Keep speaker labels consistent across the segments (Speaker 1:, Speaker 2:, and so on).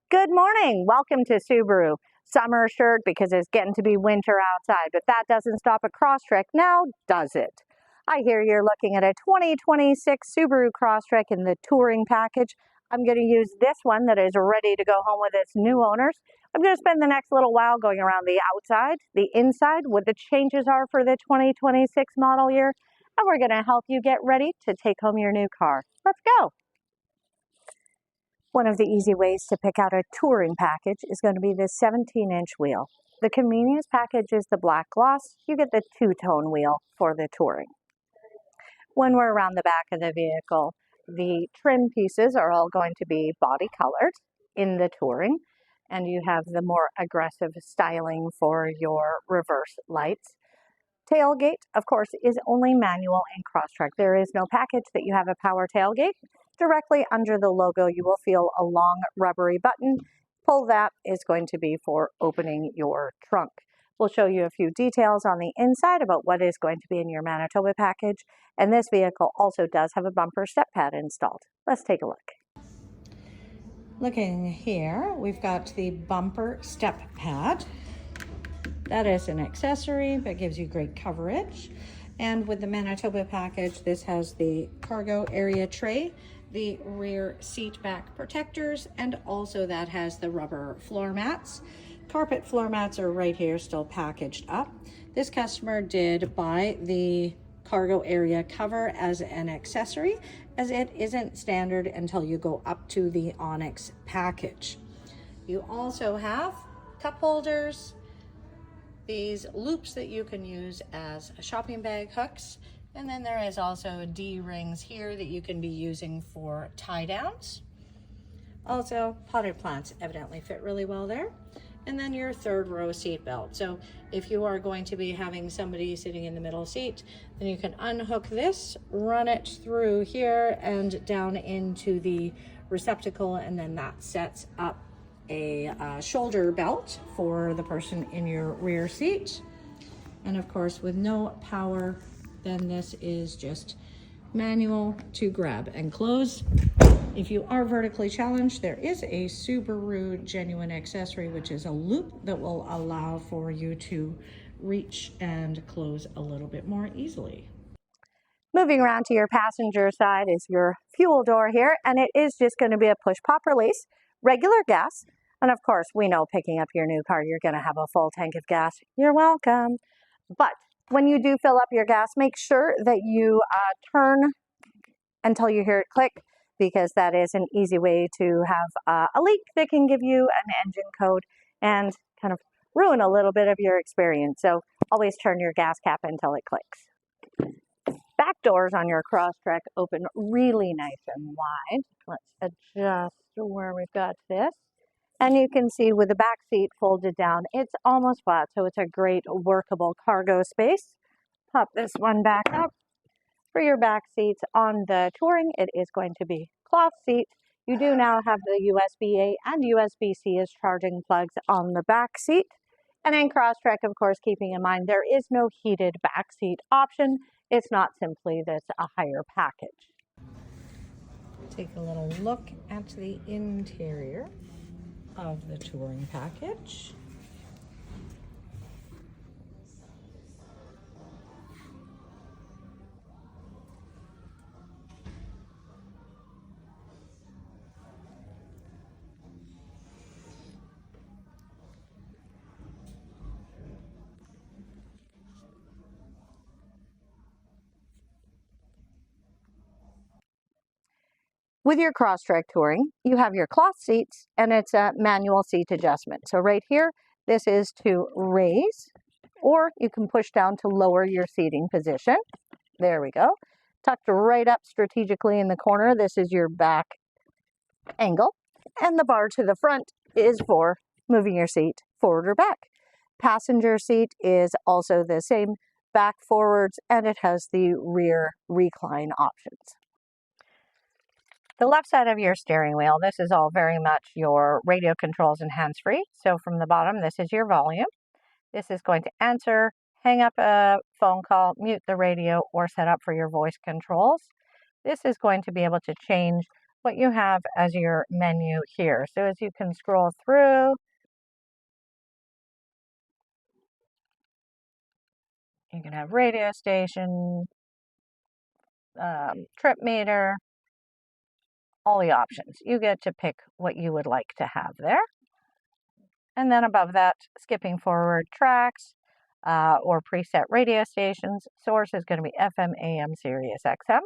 Speaker 1: Good morning. Welcome to Subaru. Summer shirt because it's getting to be winter outside, but that doesn't stop at Crosstrek now, does it? I hear you're looking at a 2026 Subaru Crosstrek in the touring package. I'm going to use this one that is ready to go home with its new owners. I'm going to spend the next little while going around the outside, the inside, what the changes are for the 2026 model year, and we're going to help you get ready to take home your new car. Let's go. One of the easy ways to pick out a touring package is going to be this 17-inch wheel. The convenience package is the black gloss. You get the two-tone wheel for the touring. When we're around the back of the vehicle, the trim pieces are all going to be body colored in the touring, and you have the more aggressive styling for your reverse lights. Tailgate, of course, is only manual in Crosstrek. There is no package that you have a power tailgate. Directly under the logo, you will feel a long rubbery button. Pull that is going to be for opening your trunk. We'll show you a few details on the inside about what is going to be in your Manitoba package. And this vehicle also does have a bumper step pad installed. Let's take a look. Looking here, we've got the bumper step pad. That is an accessory that gives you great coverage. And with the Manitoba package, this has the cargo area tray, the rear seat back protectors, and also that has the rubber floor mats. Carpet floor mats are right here, still packaged up. This customer did buy the cargo area cover as an accessory, as it isn't standard until you go up to the Onyx package. You also have cup holders, these loops that you can use as shopping bag hooks, and then there is also D-rings here that you can be using for tie downs. Also, potted plants evidently fit really well there. And then your third row seat belt. So if you are going to be having somebody sitting in the middle seat, then you can unhook this, run it through here and down into the receptacle, and then that sets up a shoulder belt for the person in your rear seat. And of course, with no power, then this is just manual to grab and close. If you are vertically challenged, there is a Subaru genuine accessory, which is a loop that will allow for you to reach and close a little bit more easily. Moving around to your passenger side is your fuel door here, and it is just going to be a push-pop release, regular gas. And of course, we know picking up your new car, you're going to have a full tank of gas. You're welcome. But when you do fill up your gas, make sure that you turn until you hear it click, because that is an easy way to have a leak that can give you an engine code and kind of ruin a little bit of your experience. So always turn your gas cap until it clicks. Back doors on your Crosstrek open really nice and wide. Let's adjust where we've got this. And you can see with the back seat folded down, it's almost flat, so it's a great workable cargo space. Pop this one back up. For your back seats on the Touring, it is going to be cloth seat. You do now have the USB-A and USB-C as charging plugs on the back seat. And in Crosstrek, of course, keeping in mind, there is no heated back seat option. It's not simply that's a higher package. Take a little look at the interior of the Touring package. With your Crosstrek Touring, you have your cloth seats, and it's a manual seat adjustment. So right here, this is to raise, or you can push down to lower your seating position. There we go. Tucked right up strategically in the corner, this is your back angle. And the bar to the front is for moving your seat forward or back. Passenger seat is also the same, back forwards, and it has the rear recline options. The left side of your steering wheel, this is all very much your radio controls and hands-free. So from the bottom, this is your volume. This is going to answer, hang up a phone call, mute the radio, or set up for your voice controls. This is going to be able to change what you have as your menu here. So as you can scroll through, you can have radio station, trip meter, all the options. You get to pick what you would like to have there. And then above that, skipping forward, tracks or preset radio stations. Source is going to be FM, AM, Sirius XM.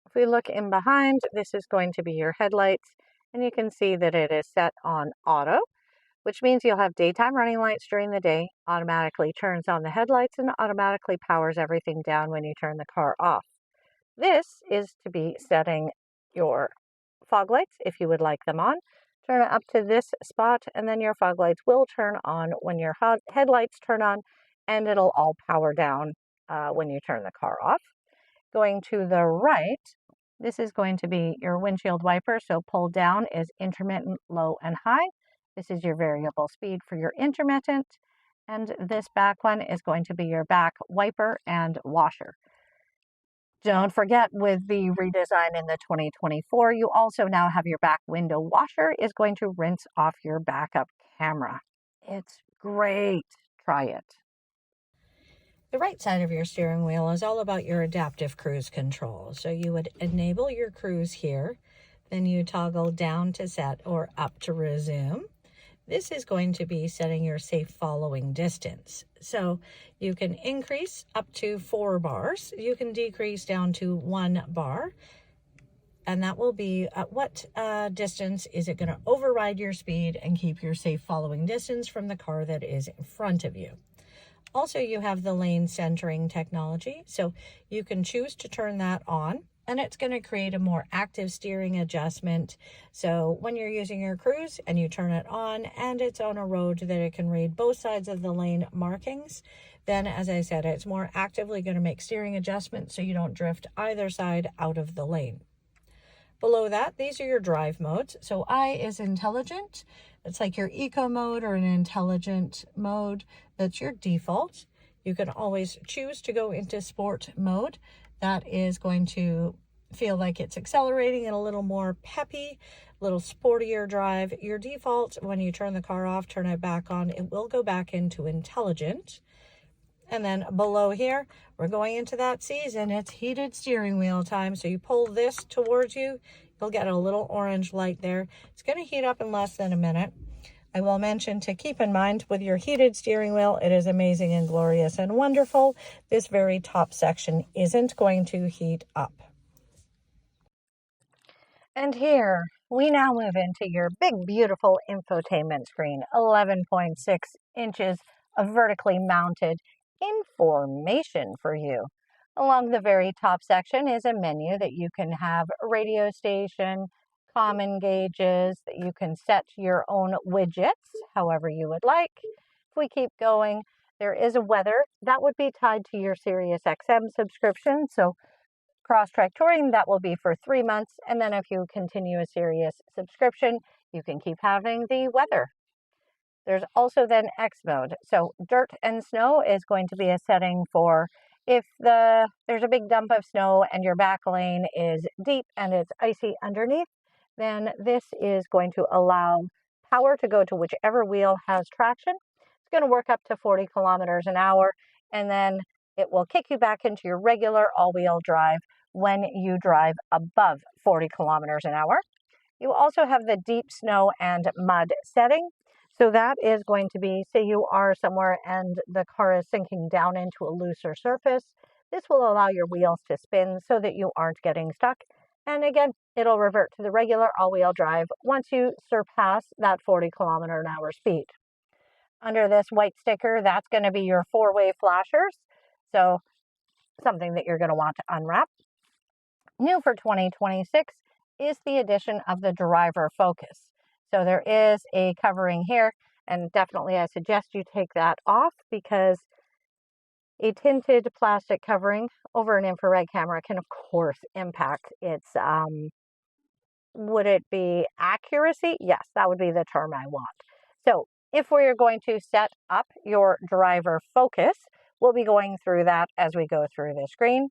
Speaker 1: If we look in behind, this is going to be your headlights, and you can see that it is set on auto, which means you'll have daytime running lights during the day, automatically turns on the headlights, and automatically powers everything down when you turn the car off. This is to be setting your fog lights if you would like them on. Turn it up to this spot, and then your fog lights will turn on when your headlights turn on, and it'll all power down when you turn the car off. Going to the right, this is going to be your windshield wiper. So pull down is intermittent, low, and high. This is your variable speed for your intermittent. And this back one is going to be your back wiper and washer. Don't forget, with the redesign in the 2024, you also now have your back window washer is going to rinse off your backup camera. It's great. Try it. The right side of your steering wheel is all about your adaptive cruise control. So you would enable your cruise here, then you toggle down to set or up to resume. This is going to be setting your safe following distance. So you can increase up to 4 bars. You can decrease down to 1 bar. And that will be at what distance is it going to override your speed and keep your safe following distance from the car that is in front of you. Also, you have the lane centering technology. So you can choose to turn that on, and it's going to create a more active steering adjustment. So when you're using your cruise and you turn it on and it's on a road that it can read both sides of the lane markings, then as I said, it's more actively going to make steering adjustments so you don't drift either side out of the lane. Below that, these are your drive modes. So I is intelligent. It's like your eco mode or an intelligent mode. That's your default. You can always choose to go into sport mode. That is going to feel like it's accelerating and a little more peppy, a little sportier drive. Your default, when you turn the car off, turn it back on, it will go back into intelligent. And then below here, we're going into that season. It's heated steering wheel time. So you pull this towards you, you'll get a little orange light there. It's going to heat up in less than a minute. I will mention to keep in mind with your heated steering wheel, it is amazing and glorious and wonderful. This very top section isn't going to heat up. And here we now move into your big, beautiful infotainment screen, 11.6 inches of vertically mounted information for you. Along the very top section is a menu that you can have a radio station, common gauges, that you can set your own widgets however you would like. If we keep going, there is a weather that would be tied to your Sirius XM subscription. So Crosstrek Touring, that will be for 3 months. And then if you continue a Sirius subscription, you can keep having the weather. There's also then X mode. So dirt and snow is going to be a setting for if there's a big dump of snow and your back lane is deep and it's icy underneath, then this is going to allow power to go to whichever wheel has traction. It's going to work up to 40 kilometers an hour, and then it will kick you back into your regular all-wheel drive when you drive above 40 kilometers an hour. You also have the deep snow and mud setting. So that is going to be, say you are somewhere and the car is sinking down into a looser surface. This will allow your wheels to spin so that you aren't getting stuck. And again, it'll revert to the regular all-wheel drive once you surpass that 40 kilometer an hour speed. Under this white sticker, that's going to be your 4-way flashers. So something that you're going to want to unwrap. New for 2026 is the addition of the driver focus. So there is a covering here, and definitely I suggest you take that off because a tinted plastic covering over an infrared camera can of course impact its, would it be accuracy? Yes, that would be the term I want. So if we're going to set up your driver focus, we'll be going through that as we go through the screen.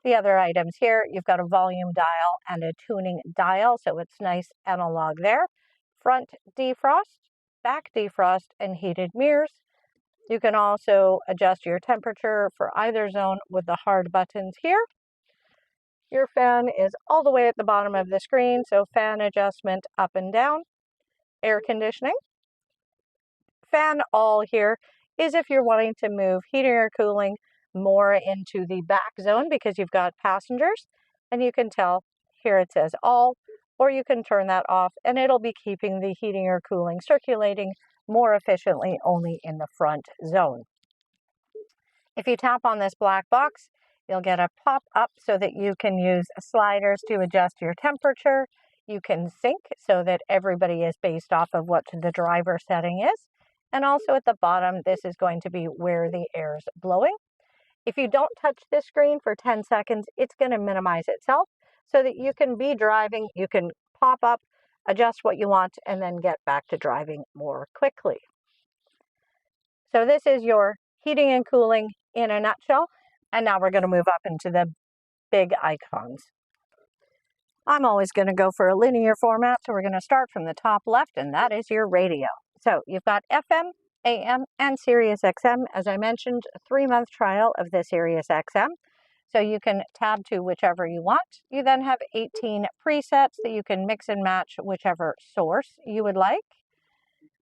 Speaker 1: The other items here, you've got a volume dial and a tuning dial, so it's nice analog there. Front defrost, back defrost, and heated mirrors. You can also adjust your temperature for either zone with the hard buttons here. Your fan is all the way at the bottom of the screen, so fan adjustment up and down. Air conditioning. Fan all here is if you're wanting to move heating or cooling more into the back zone because you've got passengers, and you can tell here it says all, or you can turn that off and it'll be keeping the heating or cooling circulating more efficiently only in the front zone. If you tap on this black box, you'll get a pop-up so that you can use sliders to adjust your temperature. You can sync so that everybody is based off of what the driver setting is. And also at the bottom, this is going to be where the air is blowing. If you don't touch this screen for 10 seconds, it's going to minimize itself so that you can be driving, you can pop up, adjust what you want, and then get back to driving more quickly. So this is your heating and cooling in a nutshell. And now we're going to move up into the big icons. I'm always going to go for a linear format, so we're going to start from the top left, and that is your radio. So you've got FM, AM, and Sirius XM. As I mentioned, a 3-month trial of the Sirius XM. So you can tab to whichever you want. You then have 18 presets that you can mix and match whichever source you would like.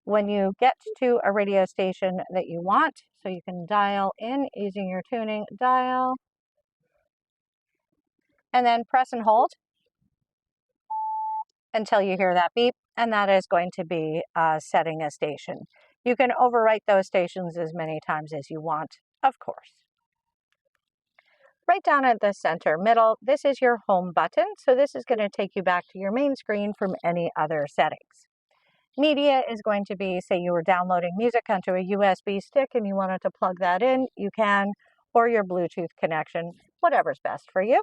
Speaker 1: When you get to a radio station that you want, so you can dial in using your tuning dial, and then press and hold until you hear that beep, and that is going to be setting a station. You can overwrite those stations as many times as you want, of course. Right down at the center middle, this is your home button, so this is going to take you back to your main screen from any other settings. Media is going to be, say you were downloading music onto a USB stick and you wanted to plug that in, you can, or your Bluetooth connection, whatever's best for you.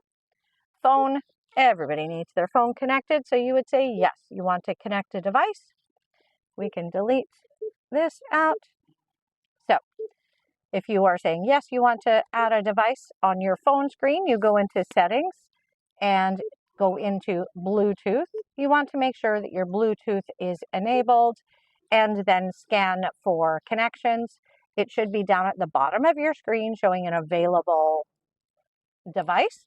Speaker 1: Phone, everybody needs their phone connected, so you would say yes, you want to connect a device. We can delete this out. So if you are saying yes, you want to add a device on your phone screen, you go into settings and go into Bluetooth. You want to make sure that your Bluetooth is enabled and then scan for connections. It should be down at the bottom of your screen showing an available device.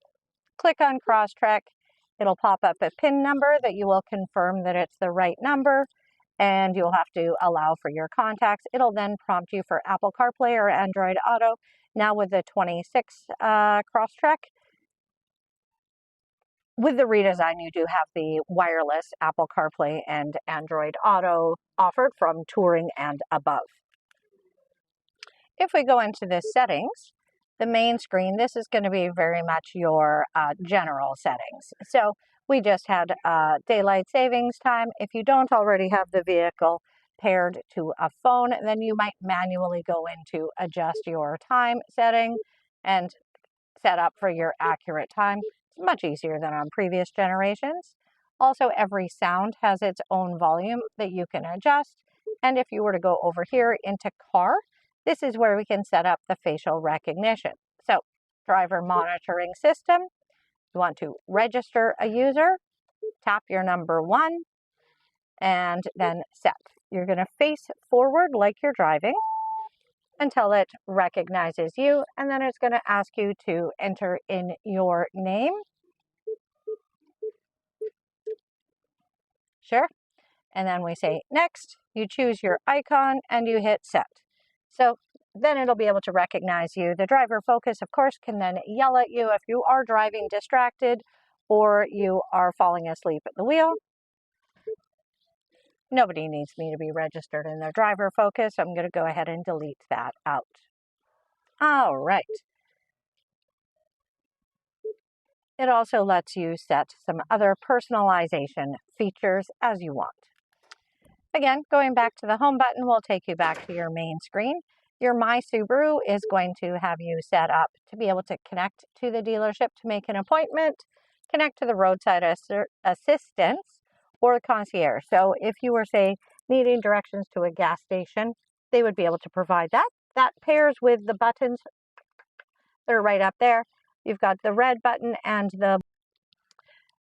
Speaker 1: Click on Crosstrek. It'll pop up a PIN number that you will confirm that it's the right number, and you'll have to allow for your contacts. It'll then prompt you for Apple CarPlay or Android Auto. Now with the 26 Crosstrek, with the redesign, you do have the wireless Apple CarPlay and Android Auto offered from Touring and above. If we go into the settings, the main screen, this is going to be very much your general settings. So we just had daylight savings time. If you don't already have the vehicle paired to a phone, then you might manually go into adjust your time setting and set up for your accurate time. It's much easier than on previous generations. Also, every sound has its own volume that you can adjust. And if you were to go over here into car, this is where we can set up the facial recognition. So, driver monitoring system, you want to register a user, tap your number 1, and then set. You're going to face forward like you're driving until it recognizes you, and then it's going to ask you to enter in your name. Sure. And then we say next, you choose your icon and you hit set. So then it'll be able to recognize you. The driver focus, of course, can then yell at you if you are driving distracted or you are falling asleep at the wheel. Nobody needs me to be registered in their driver focus. I'm going to go ahead and delete that out. All right. It also lets you set some other personalization features as you want. Again, going back to the home button will take you back to your main screen. Your My Subaru is going to have you set up to be able to connect to the dealership to make an appointment, connect to the roadside assistance, or the concierge. So if you were, say, needing directions to a gas station, they would be able to provide that. That pairs with the buttons that are right up there. You've got the red button and the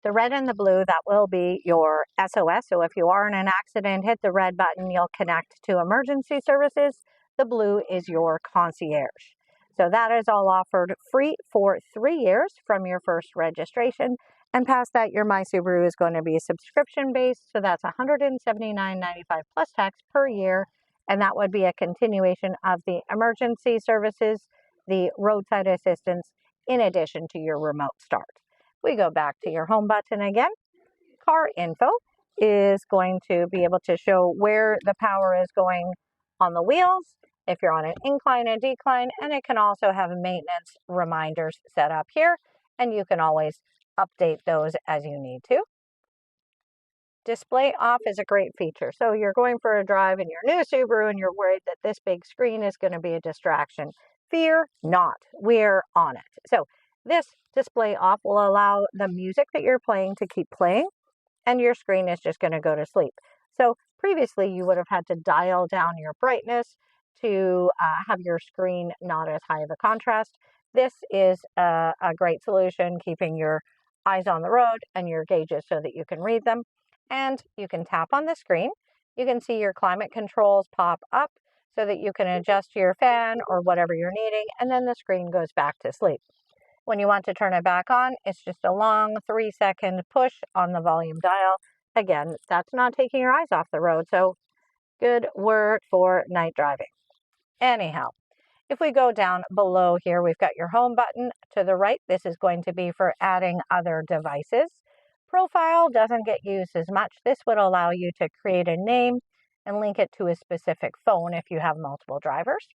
Speaker 1: red and the blue, that will be your SOS. So if you are in an accident, hit the red button, you'll connect to emergency services. The blue is your concierge. So that is all offered free for 3 years from your first registration. And past that, your My Subaru is going to be subscription based. So that's $179.95 plus tax per year. And that would be a continuation of the emergency services, the roadside assistance, in addition to your remote start. We go back to your home button again. Car info is going to be able to show where the power is going on the wheels, if you're on an incline and decline, and it can also have maintenance reminders set up here, and you can always update those as you need to. Display off is a great feature. So you're going for a drive in your new Subaru and you're worried that this big screen is going to be a distraction. Fear not, we're on it. So this display off will allow the music that you're playing to keep playing, and your screen is just going to go to sleep. So previously you would have had to dial down your brightness to have your screen not as high of a contrast. This is a great solution, keeping your eyes on the road and your gauges so that you can read them. And you can tap on the screen. You can see your climate controls pop up so that you can adjust your fan or whatever you're needing, and then the screen goes back to sleep. When you want to turn it back on, it's just a long 3-second push on the volume dial. Again, that's not taking your eyes off the road, so good work for night driving. Anyhow, if we go down below here, we've got your home button to the right. This is going to be for adding other devices. Profile doesn't get used as much. This would allow you to create a name and link it to a specific phone if you have multiple drivers.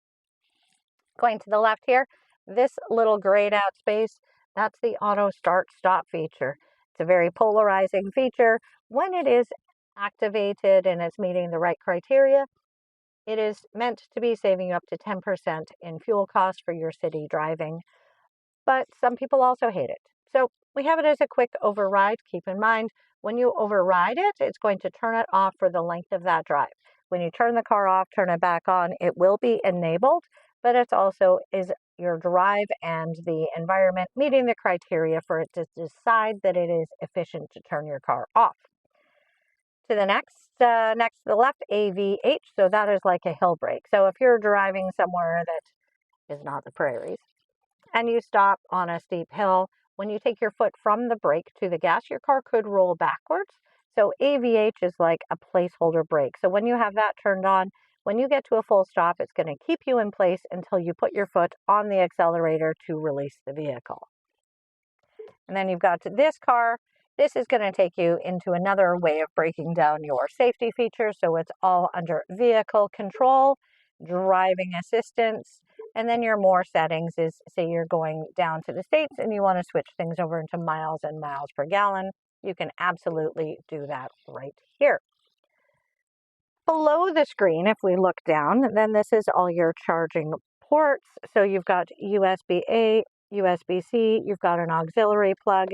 Speaker 1: Going to the left here, this little grayed out space, that's the auto start stop feature. It's a very polarizing feature. When it is activated and it's meeting the right criteria, it is meant to be saving you up to 10% in fuel costs for your city driving. But some people also hate it. So we have it as a quick override. Keep in mind, when you override it, it's going to turn it off for the length of that drive. When you turn the car off, turn it back on, it will be enabled, but it's also is your drive and the environment meeting the criteria for it to decide that it is efficient to turn your car off. To the next to the left, AVH, so that is like a hill brake. So if you're driving somewhere that is not the prairies and you stop on a steep hill, when you take your foot from the brake to the gas, your car could roll backwards. So AVH is like a placeholder brake. So when you have that turned on, when you get to a full stop, it's going to keep you in place until you put your foot on the accelerator to release the vehicle. And then you've got this car. This is going to take you into another way of breaking down your safety features. So it's all under vehicle control, driving assistance, and then your more settings is, say you're going down to the States and you want to switch things over into miles and miles per gallon. You can absolutely do that right here. Below the screen, if we look down, then this is all your charging ports. So you've got USB-A, USB-C, you've got an auxiliary plug.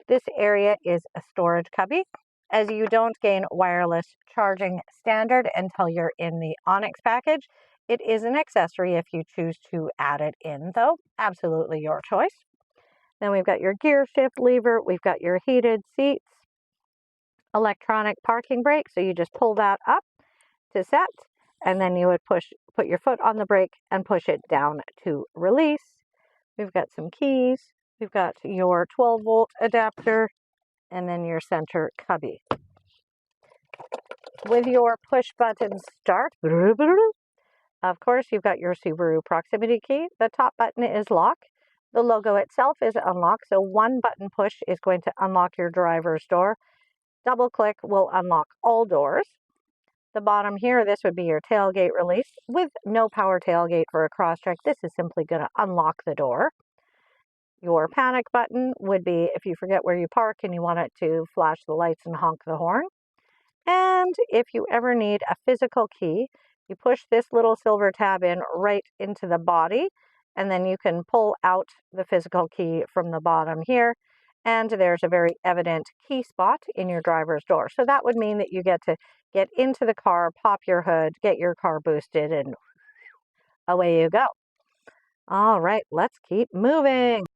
Speaker 1: This area is a storage cubby, as you don't gain wireless charging standard until you're in the Onyx package. It is an accessory if you choose to add it in, though. Absolutely your choice. Then we've got your gear shift lever. We've got your heated seats, electronic parking brake. So you just pull that up to set, and then you would put your foot on the brake and push it down to release. We've got some keys. We've got your 12-volt adapter, and then your center cubby. With your push button start, of course, you've got your Subaru proximity key. The top button is lock. The logo itself is unlock, so one button push is going to unlock your driver's door. Double click will unlock all doors. The bottom here, this would be your tailgate release. With no power tailgate for a Crosstrek, this is simply going to unlock the door. Your panic button would be if you forget where you park and you want it to flash the lights and honk the horn. And if you ever need a physical key, you push this little silver tab in right into the body, and then you can pull out the physical key from the bottom here. And there's a very evident key spot in your driver's door. So that would mean that you get to get into the car, pop your hood, get your car boosted, and away you go. All right, let's keep moving.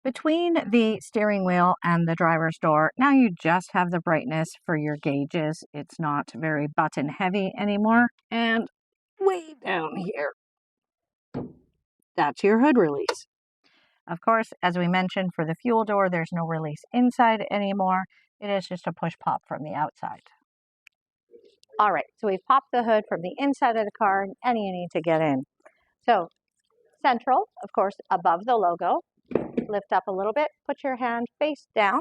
Speaker 1: Between the steering wheel and the driver's door, now you just have the brightness for your gauges. It's not very button heavy anymore. And way down here, that's your hood release. Of course, as we mentioned, for the fuel door, there's no release inside anymore. It is just a push pop from the outside. All right, so we've popped the hood from the inside of the car and you need to get in. So central, of course, above the logo. Lift up a little bit, put your hand face down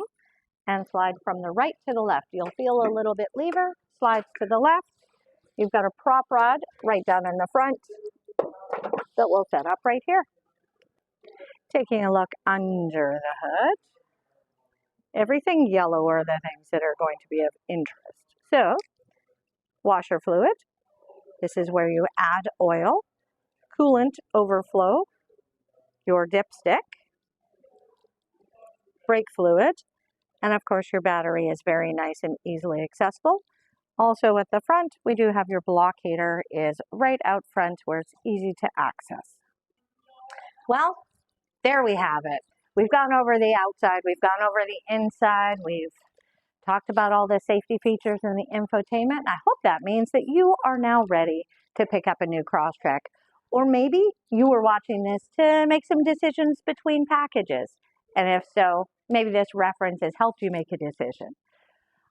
Speaker 1: and slide from the right to the left. You'll feel a little bit lever, slides to the left. You've got a prop rod right down in the front that will set up right here. Taking a look under the hood. Everything yellow are the things that are going to be of interest. So, washer fluid. This is where you add oil. Coolant overflow. Your dipstick. Brake fluid. And of course, your battery is very nice and easily accessible. Also at the front, we do have your blockator is right out front where it's easy to access. Well, there we have it. We've gone over the outside, we've gone over the inside, we've talked about all the safety features and the infotainment. I hope that means that you are now ready to pick up a new Crosstrek. Or maybe you were watching this to make some decisions between packages. And if so, maybe this reference has helped you make a decision.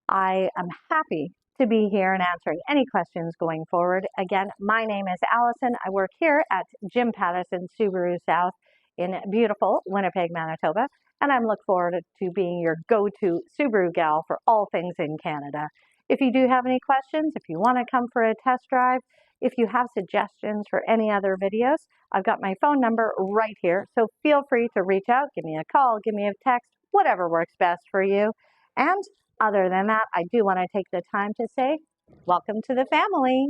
Speaker 1: I am happy to be here and answering any questions going forward. Again, my name is Allison. I work here at Jim Pattison Subaru South in beautiful Winnipeg, Manitoba, and I'm looking forward to being your go-to Subaru gal for all things in Canada. If you do have any questions, if you want to come for a test drive, if you have suggestions for any other videos, I've got my phone number right here, so feel free to reach out, give me a call, give me a text, whatever works best for you. And other than that, I do want to take the time to say, welcome to the family.